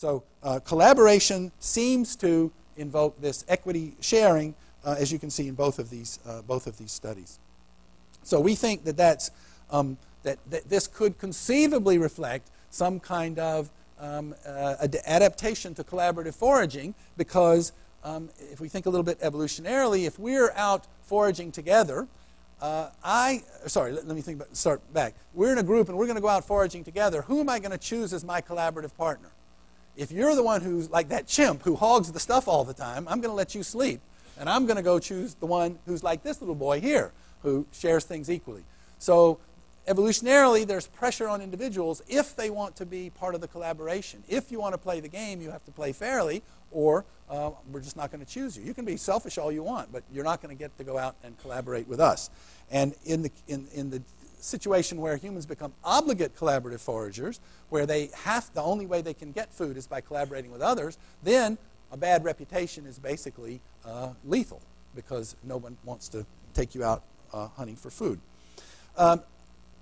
So collaboration seems to invoke this equity sharing, as you can see in both of these studies. So we think that that this could conceivably reflect some kind of adaptation to collaborative foraging, because if we think a little bit evolutionarily, if we're out foraging together, let me start back. We're in a group and we're going to go out foraging together. Who am I going to choose as my collaborative partner? If you're the one who's like that chimp who hogs the stuff all the time, I'm going to let you sleep. And I'm going to go choose the one who's like this little boy here, who shares things equally. So evolutionarily, there's pressure on individuals if they want to be part of the collaboration. If you want to play the game, you have to play fairly, or we're just not going to choose you. You can be selfish all you want, but you're not going to get to go out and collaborate with us. And in the situation where humans become obligate collaborative foragers, where the only way they can get food is by collaborating with others, then a bad reputation is basically lethal, because no one wants to take you out hunting for food.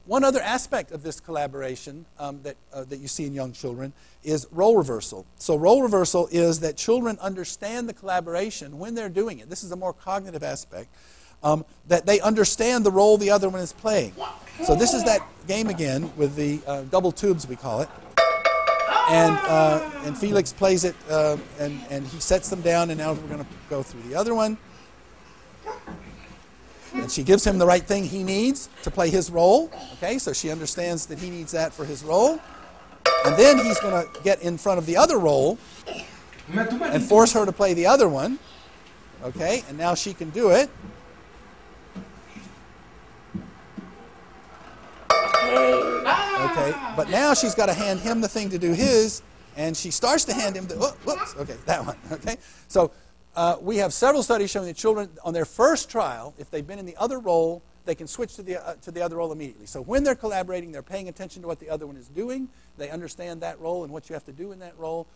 One other aspect of this collaboration that you see in young children is role reversal. So role reversal is that children understand the collaboration when they're doing it. This is a more cognitive aspect, that they understand the role the other one is playing. So this is that game again with the double tubes, we call it. And Felix plays it, and he sets them down, and now we're going to go through the other one. And she gives him the right thing he needs to play his role. Okay, so she understands that he needs that for his role. And then he's going to get in front of the other role and force her to play the other one. Okay, and now she can do it. Okay, but now she's got to hand him the thing to do his, and she starts to hand him the, whoops, okay, that one. Okay, so we have several studies showing that children, on their first trial, if they've been in the other role, they can switch to the other role immediately. So when they're collaborating, they're paying attention to what the other one is doing. They understand that role and what you have to do in that role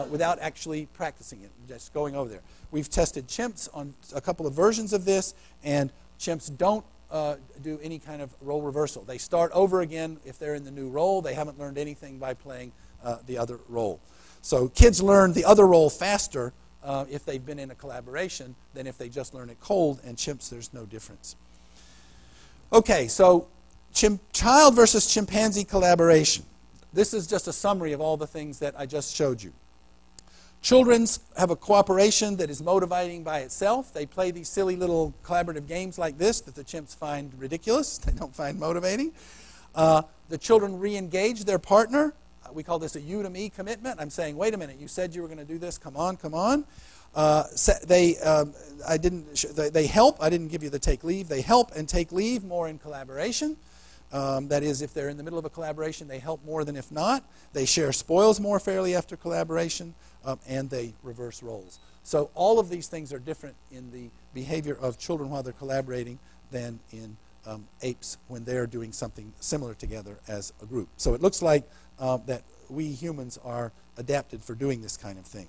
without actually practicing it, just going over there. We've tested chimps on a couple of versions of this, and chimps don't do any kind of role reversal. They start over again if they're in the new role. They haven't learned anything by playing the other role. So kids learn the other role faster if they've been in a collaboration than if they just learn it cold, and chimps, there's no difference. Okay, so child versus chimpanzee collaboration. This is just a summary of all the things that I just showed you. Children have a cooperation that is motivating by itself. They play these silly little collaborative games like this that the chimps find ridiculous. They don't find motivating. The children re-engage their partner. We call this a you to me commitment. I'm saying, wait a minute, you said you were going to do this. Come on, come on. They help. I didn't give you the take leave. They help and take leave more in collaboration. That is, if they're in the middle of a collaboration, they help more than if not. They share spoils more fairly after collaboration, and they reverse roles. So all of these things are different in the behavior of children while they're collaborating than in apes when they're doing something similar together as a group. So it looks like that we humans are adapted for doing this kind of thing.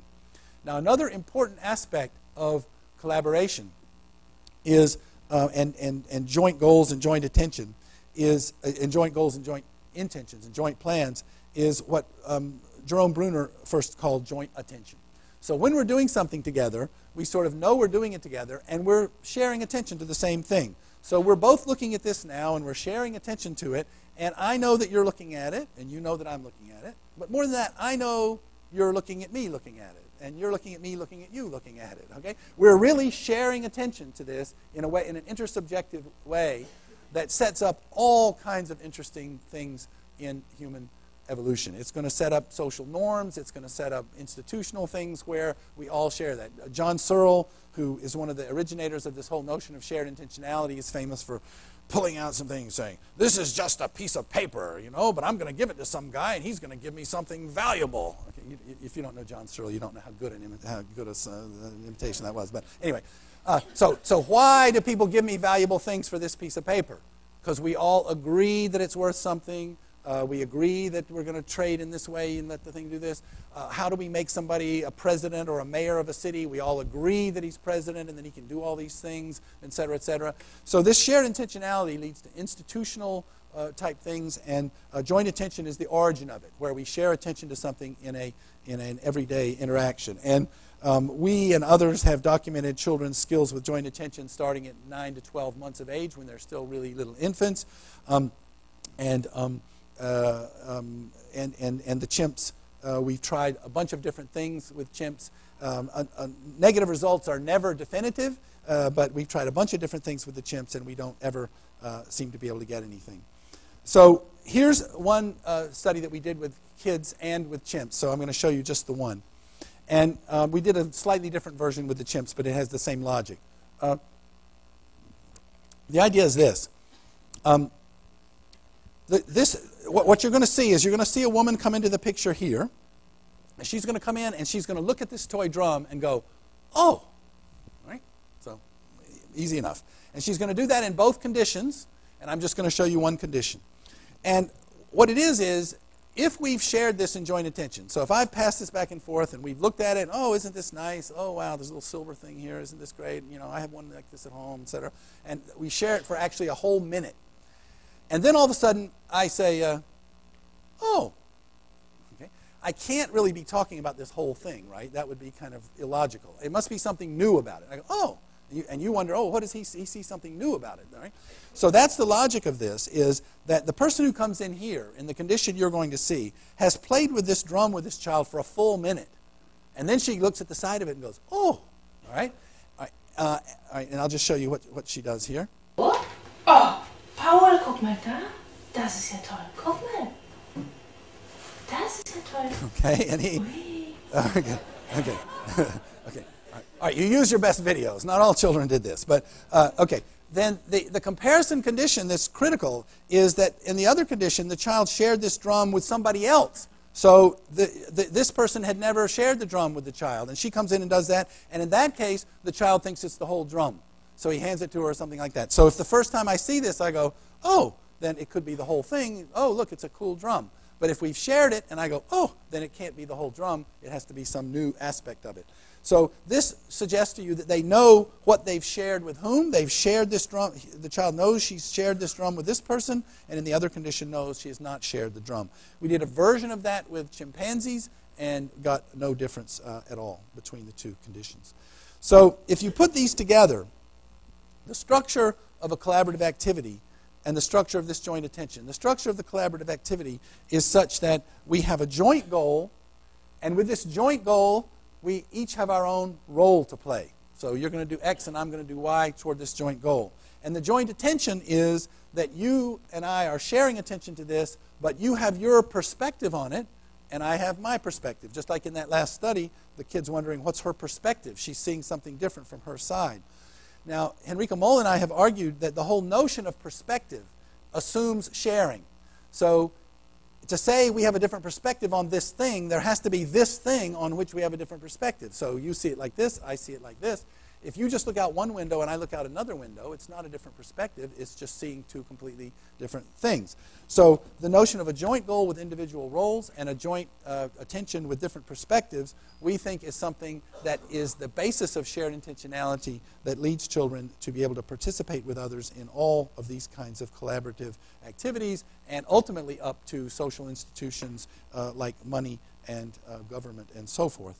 Now, another important aspect of collaboration is, and joint goals and joint attention is, and joint goals and joint intentions and joint plans is what Jerome Bruner first called joint attention. So when we're doing something together, we sort of know we're doing it together, and we're sharing attention to the same thing. So we're both looking at this now, and we're sharing attention to it, and I know that you're looking at it, and you know that I'm looking at it. But more than that, I know you're looking at me looking at it, and you're looking at me looking at you looking at it. Okay? We're really sharing attention to this in a way, in an intersubjective way that sets up all kinds of interesting things in human evolution. It's going to set up social norms. It's going to set up institutional things where we all share that. John Searle, who is one of the originators of this whole notion of shared intentionality, is famous for pulling out some things saying, this is just a piece of paper, you know, but I'm going to give it to some guy and he's going to give me something valuable. Okay, if you don't know John Searle, you don't know how good an imitation that was. But anyway, so why do people give me valuable things for this piece of paper? Because we all agree that it's worth something. We agree that we're going to trade in this way and let the thing do this. How do we make somebody a president or a mayor of a city? We all agree that he's president and that he can do all these things, et cetera, et cetera. So this shared intentionality leads to institutional type things, and joint attention is the origin of it, where we share attention to something in an everyday interaction. And we and others have documented children's skills with joint attention starting at 9 to 12 months of age when they're still really little infants. And the chimps, we've tried a bunch of different things with chimps. Negative results are never definitive, but we've tried a bunch of different things with the chimps, and we don't ever seem to be able to get anything. So here's one study that we did with kids and with chimps. So I'm going to show you just the one. And we did a slightly different version with the chimps, but it has the same logic. The idea is this. What you're going to see is you're going to see a woman come into the picture here. And she's going to come in and she's going to look at this toy drum and go, oh, right? So easy enough. And she's going to do that in both conditions, and I'm just going to show you one condition. And what it is if we've shared this in joint attention, so if I've passed this back and forth and we've looked at it, oh, isn't this nice? Oh, wow, there's a little silver thing here. Isn't this great? You know, I have one like this at home, etc. And we share it for actually a whole minute. And then all of a sudden, I say, oh, okay. I can't really be talking about this whole thing, right? That would be kind of illogical. It must be something new about it. I go, oh. And you wonder, oh, what does he see? He sees something new about it, right? So that's the logic of this, is that the person who comes in here, in the condition you're going to see, has played with this drum with this child for a full minute. And then she looks at the side of it and goes, oh, all right? All right, and I'll just show you what she does here. Oh, Paul, guck mal da. Das ist ja toll. Guck mal. Das ist ja toll. Okay, and he... Okay. Okay. All right, you use your best videos. Not all children did this, but okay. Then the comparison condition that's critical is that in the other condition, the child shared this drum with somebody else. So this person had never shared the drum with the child, and she comes in and does that, and in that case, the child thinks it's the whole drum. So he hands it to her or something like that. So if the first time I see this, I go, oh, then it could be the whole thing. Oh, look, it's a cool drum. But if we've shared it and I go, oh, then it can't be the whole drum. It has to be some new aspect of it. So this suggests to you that they know what they've shared with whom. They've shared this drum. The child knows she's shared this drum with this person, and in the other condition knows she has not shared the drum. We did a version of that with chimpanzees and got no difference at all between the two conditions. So if you put these together, the structure of a collaborative activity and the structure of this joint attention. The structure of the collaborative activity is such that we have a joint goal, and with this joint goal, we each have our own role to play. So you're going to do X and I'm going to do Y toward this joint goal. And the joint attention is that you and I are sharing attention to this, but you have your perspective on it, and I have my perspective. Just like in that last study, the kid's wondering, what's her perspective? She's seeing something different from her side. Now, Henrika Moll and I have argued that the whole notion of perspective assumes sharing. So to say we have a different perspective on this thing, there has to be this thing on which we have a different perspective. So you see it like this, I see it like this. If you just look out one window and I look out another window, it's not a different perspective. It's just seeing two completely different things. So the notion of a joint goal with individual roles and a joint attention with different perspectives, we think is something that is the basis of shared intentionality that leads children to be able to participate with others in all of these kinds of collaborative activities, and ultimately up to social institutions like money and government and so forth.